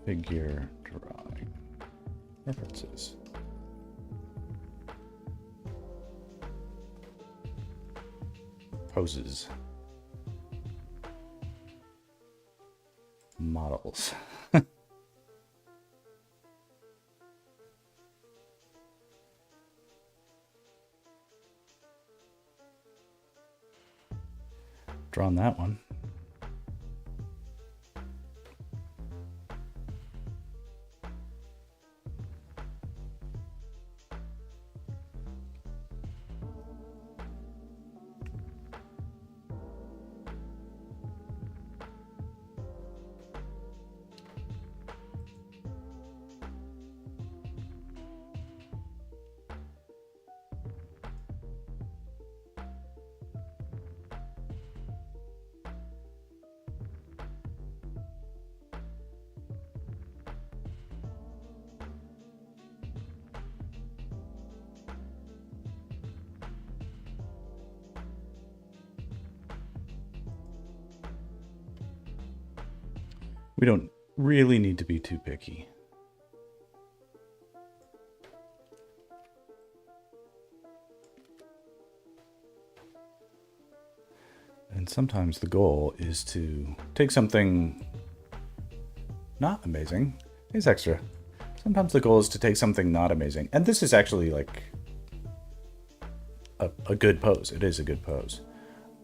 Figure drawing. References. Poses. Models. Drawn that one. We don't really need to be too picky. And sometimes the goal is to take something not amazing. It's extra. Sometimes the goal is to take something not amazing. And this is actually like a good pose. It is a good pose.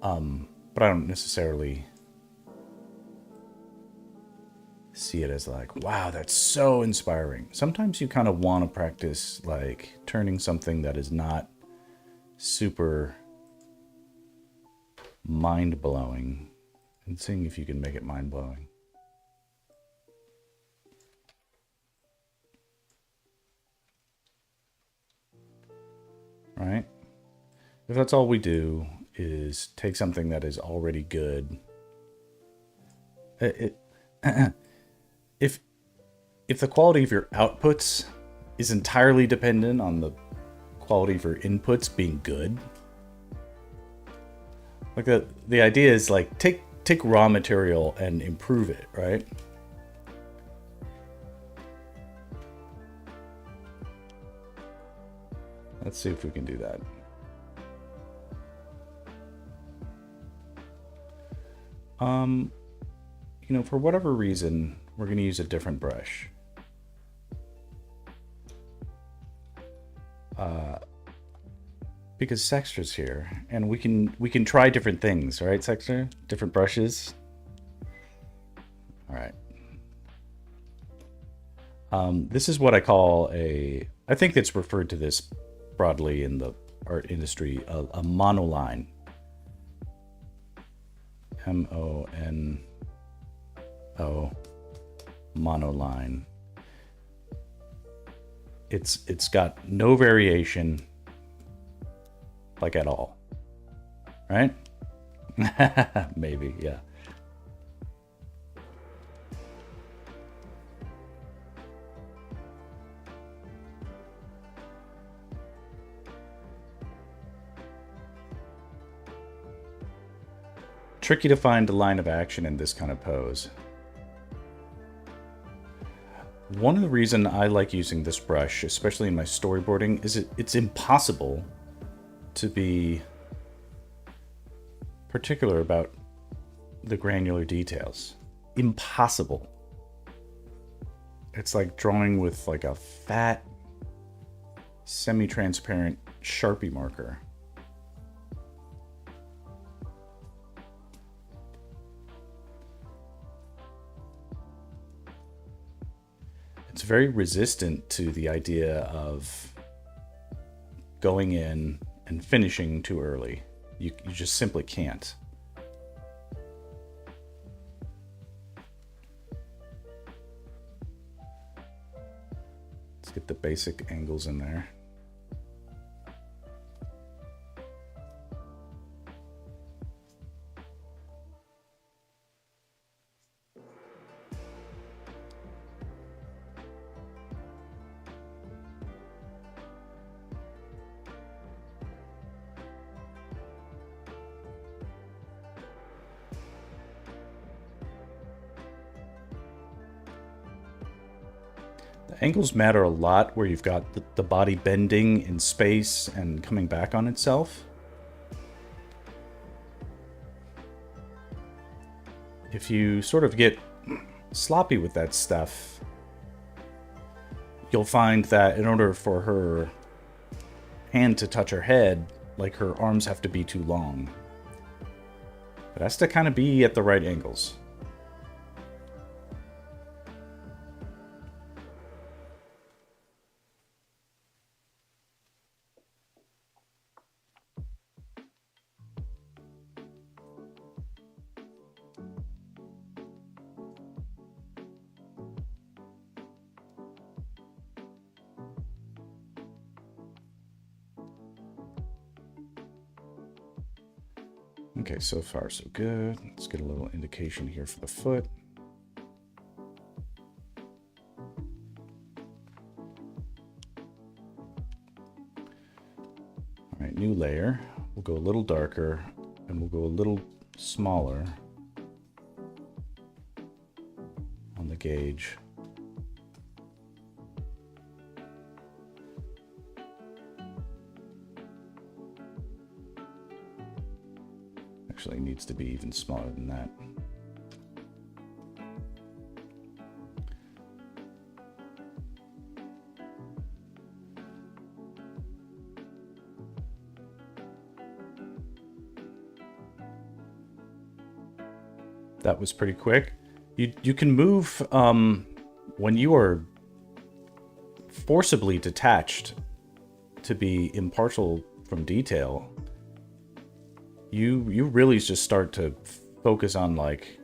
But I don't necessarily see it as like, wow, that's so inspiring. Sometimes you kind of want to practice like turning something that is not super mind-blowing and seeing if you can make it mind-blowing. Right? If that's all we do is take something that is already good, if the quality of your outputs is entirely dependent on the quality of your inputs being good, like the idea is like take raw material and improve it, right? Let's see if we can do that. You know, for whatever reason, we're going to use a different brush. Because Sextra's here, and we can try different things, right, Sextra? Different brushes. All right. This is what I call I think it's referred to this broadly in the art industry, a monoline. M-O-N-O, monoline. It's got no variation, like at all, right? Maybe, yeah. Tricky to find a line of action in this kind of pose. One of the reasons I like using this brush, especially in my storyboarding, is it's impossible to be particular about the granular details. Impossible. It's like drawing with like a fat, semi-transparent Sharpie marker. It's very resistant to the idea of going in and finishing too early. You just simply can't. Let's get the basic angles in there. The angles matter a lot where you've got the body bending in space and coming back on itself. If you sort of get sloppy with that stuff, you'll find that in order for her hand to touch her head, like her arms have to be too long. It has to kind of be at the right angles. Okay, so far so good. Let's get a little indication here for the foot. All right, new layer. We'll go a little darker and we'll go a little smaller on the gauge. Actually needs to be even smaller than that. That was pretty quick. You can move when you are forcibly detached to be impartial from detail. You really just start to focus on, like,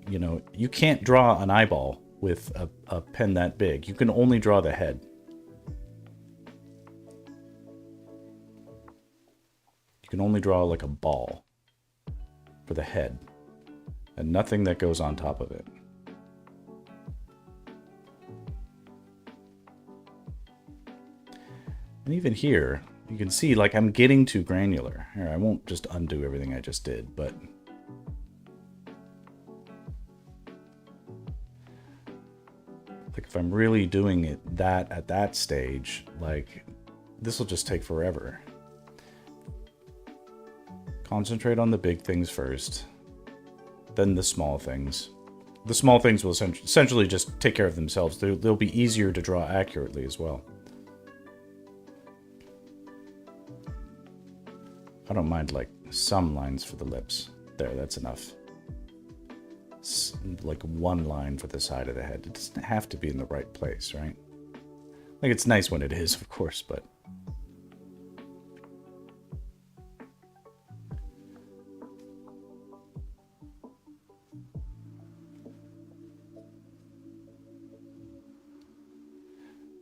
you know, you can't draw an eyeball with a pen that big. You can only draw the head. You can only draw like a ball for the head and nothing that goes on top of it. And even here, you can see, like, I'm getting too granular. Here, I won't just undo everything I just did, but like, if I'm really doing it at that stage, like, this will just take forever. Concentrate on the big things first, then the small things. The small things will essentially just take care of themselves. They'll be easier to draw accurately as well. I don't mind, like, some lines for the lips. There, that's enough. Like one line for the side of the head. It doesn't have to be in the right place, right? Like, it's nice when it is, of course, but...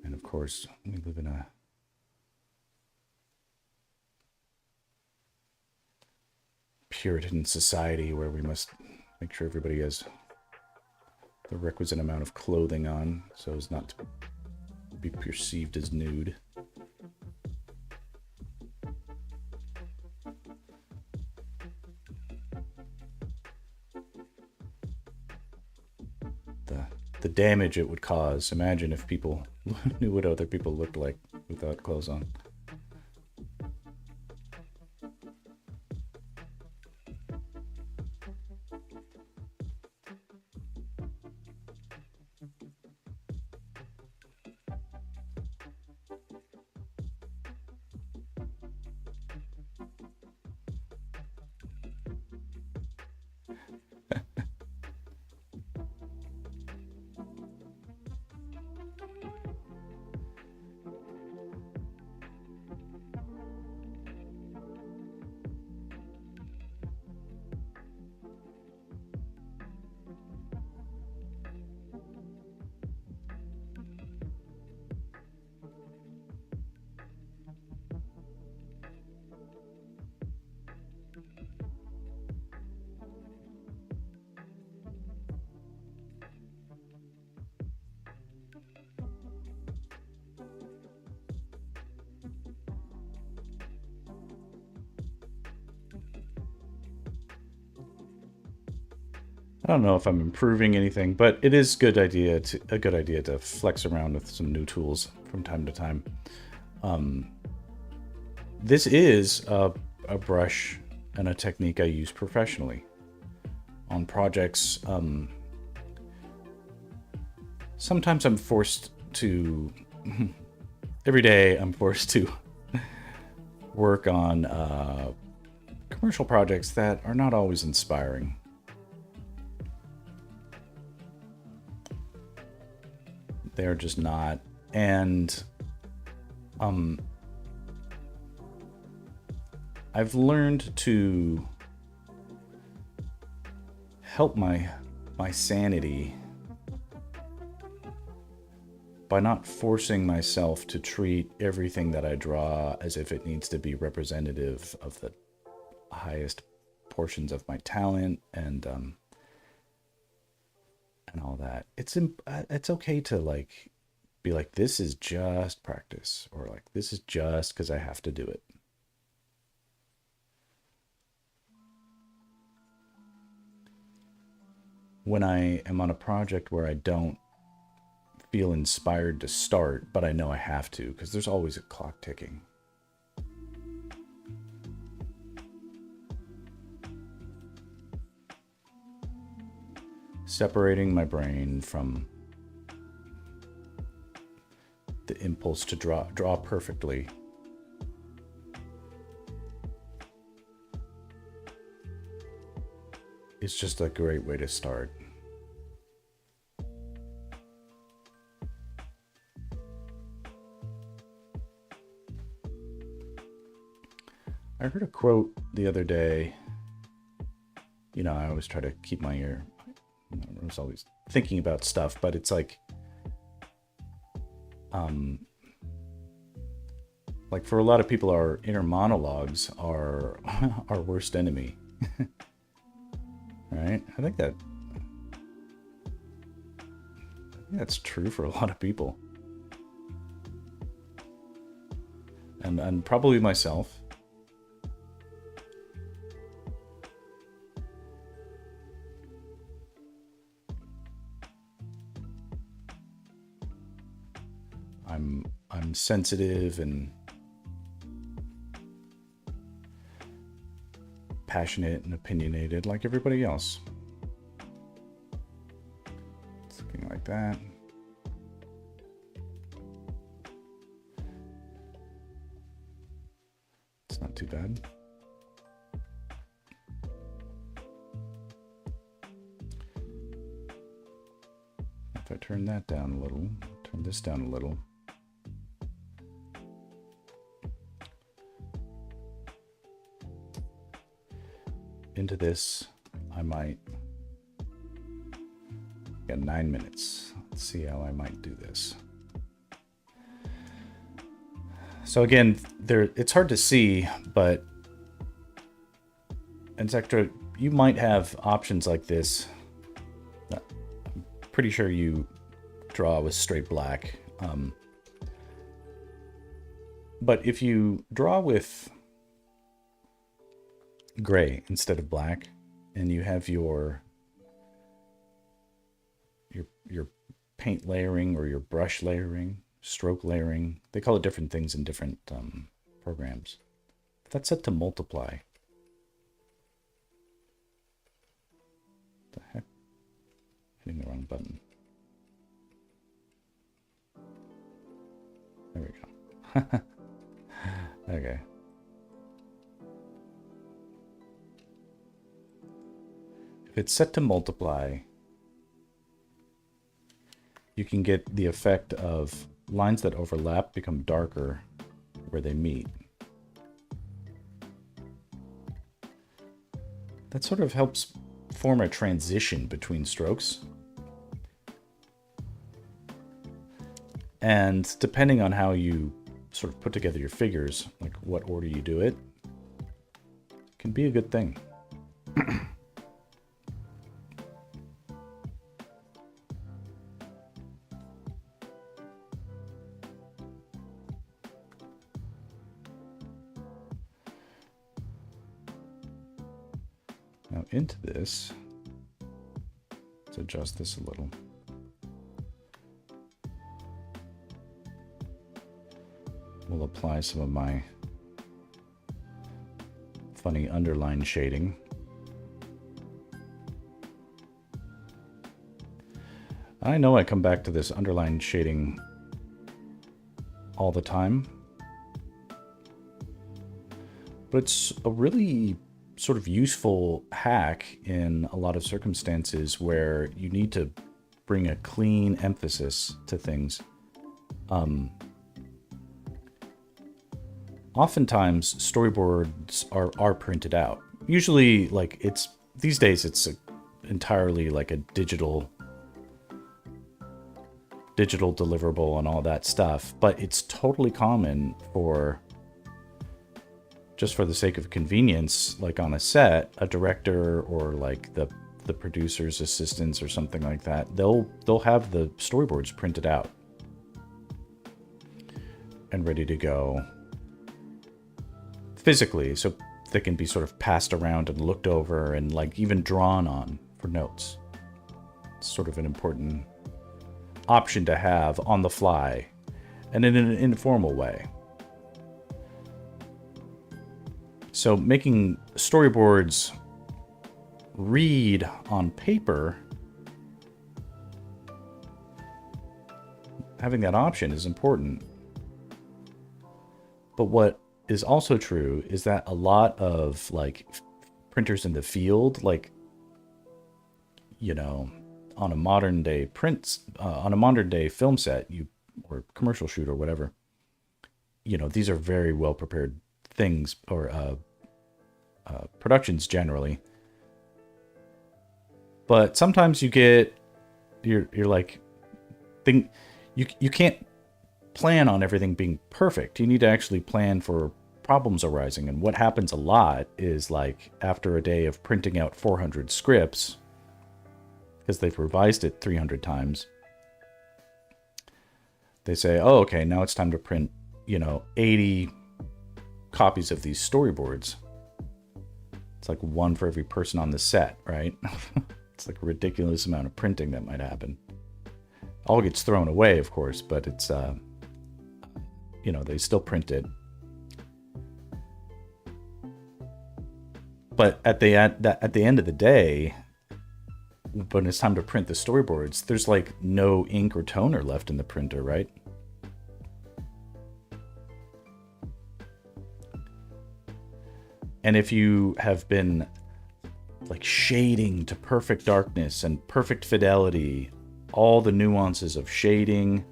And of course, we live in a Puritan society where we must make sure everybody has the requisite amount of clothing on so as not to be perceived as nude. The damage it would cause. Imagine if people knew what other people looked like without clothes on. I don't know if I'm improving anything, but it is a good idea to flex around with some new tools from time to time. This is a brush and a technique I use professionally on projects. Sometimes I'm forced to, every day I'm forced to work on commercial projects that are not always inspiring. They're just not. And I've learned to help my sanity by not forcing myself to treat everything that I draw as if it needs to be representative of the highest portions of my talent and all that. It's okay to like be like, this is just practice, or like, this is just because I have to do it. When I am on a project where I don't feel inspired to start, but I know I have to, because there's always a clock ticking. Separating my brain from the impulse to draw perfectly. It's just a great way to start. I heard a quote the other day. You know, I always try to keep my ear. I was always thinking about stuff, but it's like for a lot of people, our inner monologues are our worst enemy. Right? I think that's true for a lot of people. And probably myself. I'm sensitive and passionate and opinionated like everybody else. Something like that. It's not too bad. If I turn that down a little, turn this down a little. Into this, I might get 9 minutes. Let's see how I might do this. So again, it's hard to see, but in Sector, you might have options like this. I'm pretty sure you draw with straight black. But if you draw with gray instead of black, and you have your paint layering or your brush layering, stroke layering, they call it different things in different programs. If that's set to multiply, what the heck? Hitting the wrong button. There we go. Okay. If it's set to multiply, you can get the effect of lines that overlap become darker where they meet. That sort of helps form a transition between strokes. And depending on how you sort of put together your figures, like what order you do it, can be a good thing. Now into this, Let's adjust this a little. We'll apply some of my funny underline shading. I know I come back to this underline shading all the time, but it's a really sort of useful hack in a lot of circumstances where you need to bring a clean emphasis to things. Oftentimes storyboards are printed out. Usually, like, these days it's entirely like a digital deliverable and all that stuff, but it's totally common for, just for the sake of convenience, like on a set, a director or like the producer's assistants or something like that, they'll have the storyboards printed out and ready to go physically, so they can be sort of passed around and looked over and like even drawn on for notes. It's sort of an important option to have on the fly and in an informal way. So making storyboards read on paper, having that option is important. But what is also true is that a lot of like printers in the field, like, you know, on a modern day on a modern day film set, or commercial shoot or whatever, you know, these are very well prepared things, or productions generally. But sometimes you get, you're like, you can't plan on everything being perfect. You need to actually plan for problems arising. And what happens a lot is, like, after a day of printing out 400 scripts, because they've revised it 300 times, they say, oh, okay, now it's time to print, you know, 80 copies of these storyboards. It's like one for every person on the set, right? It's like a ridiculous amount of printing that might happen. All gets thrown away, of course, but it's, you know, they still print it. But at the end of the day, when it's time to print the storyboards, there's like no ink or toner left in the printer, right? And if you have been like shading to perfect darkness and perfect fidelity, all the nuances of shading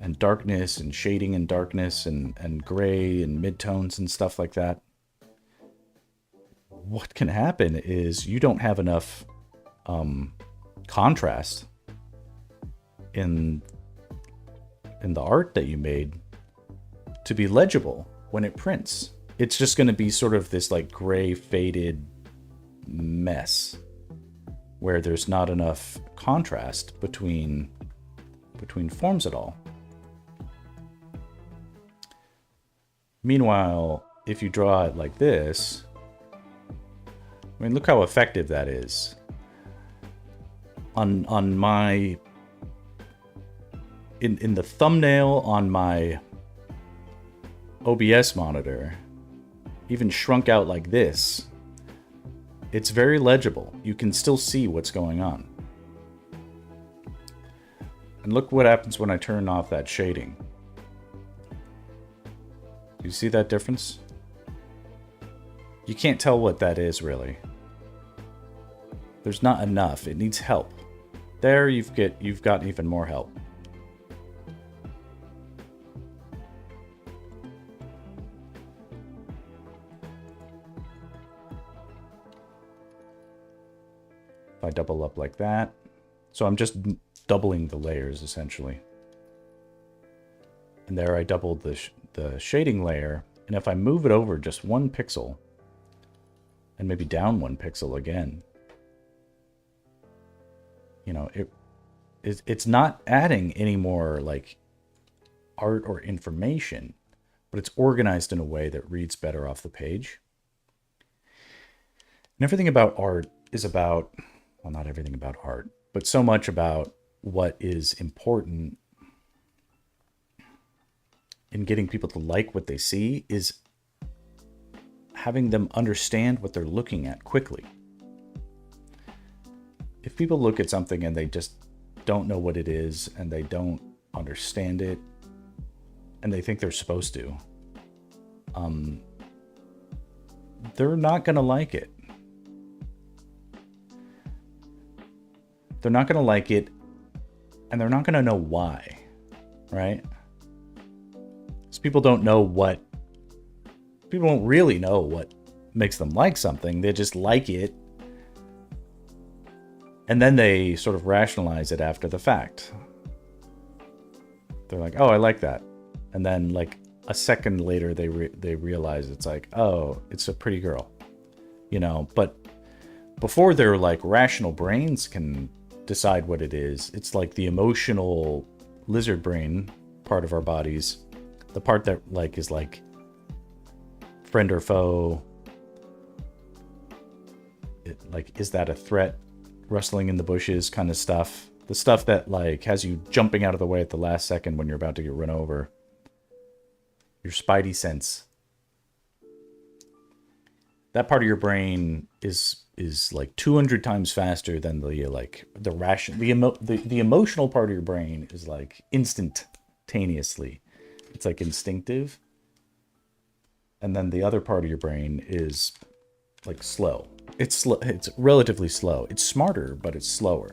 and darkness and shading and darkness and gray and midtones and stuff like that, what can happen is you don't have enough contrast in the art that you made to be legible when it prints. It's just going to be sort of this like gray faded mess where there's not enough contrast between forms at all. Meanwhile, if you draw it like this, I mean, look how effective that is. On my, in the thumbnail on my OBS monitor, even shrunk out like this, it's very legible. You can still see what's going on. And look what happens when I turn off that shading. Do you see that difference? You can't tell what that is, really. There's not enough. It needs help. There you've got even more help. If I double up like that. So I'm just doubling the layers, essentially. And there I doubled the shading layer. And if I move it over just 1 pixel, and maybe down 1 pixel again, you know, it's not adding any more like art or information, but it's organized in a way that reads better off the page. And everything about art is about, well, not everything about art, but so much about what is important in getting people to like what they see is having them understand what they're looking at quickly. If people look at something and they just don't know what it is and they don't understand it and they think they're supposed to, they're not going to like it. They're not going to like it, and they're not going to know why, right? So people don't really know what makes them like something. They just like it, and then they sort of rationalize it after the fact. They're like, oh, I like that. And then like a second later, they realize it's like, oh, it's a pretty girl, you know? But before their like rational brains can decide what it is, it's like the emotional lizard brain part of our bodies, the part that like is like friend or foe, like, is that a threat, rustling in the bushes kind of stuff, the stuff that like has you jumping out of the way at the last second when you're about to get run over. Your spidey sense, that part of your brain is like 200 times faster than the like the emotional part of your brain is like instantaneously. It's like instinctive. And then the other part of your brain is like slow. It's relatively slow. It's smarter, but it's slower.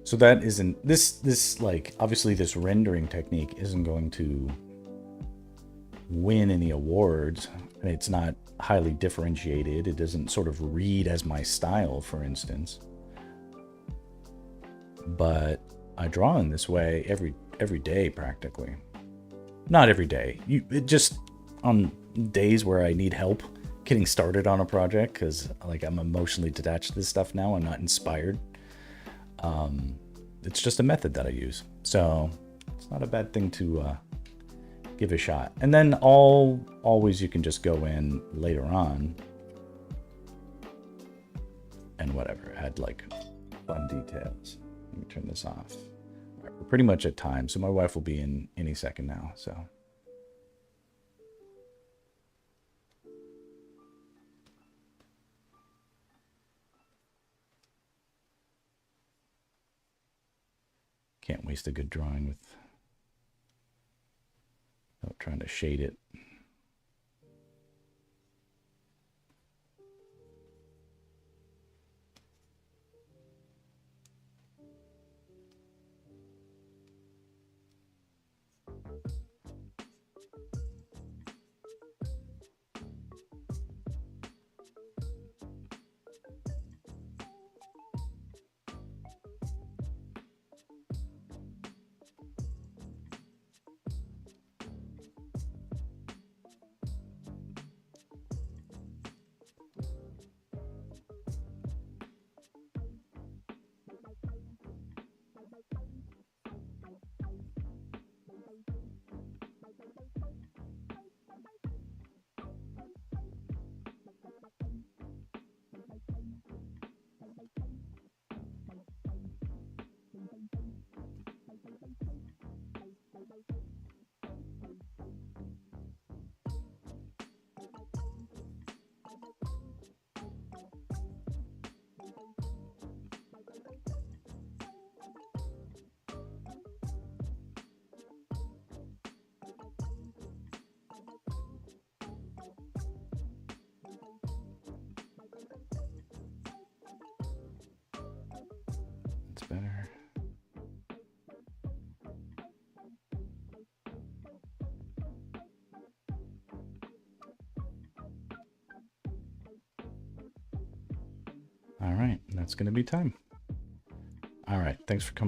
So that isn't this like, obviously this rendering technique isn't going to win any awards, and it's not highly differentiated. It doesn't sort of read as my style, for instance. But I draw in this way every day practically. Not every day. It just on days where I need help getting started on a project, because like I'm emotionally detached to this stuff now. I'm not inspired. It's just a method that I use, so it's not a bad thing to give a shot. And then always you can just go in later on and whatever, add like fun details. Let me turn this off. Right, we're pretty much at time, so my wife will be in any second now, so. Can't waste a good drawing without trying to shade it. It's better. All right, that's going to be time. All right, thanks for coming.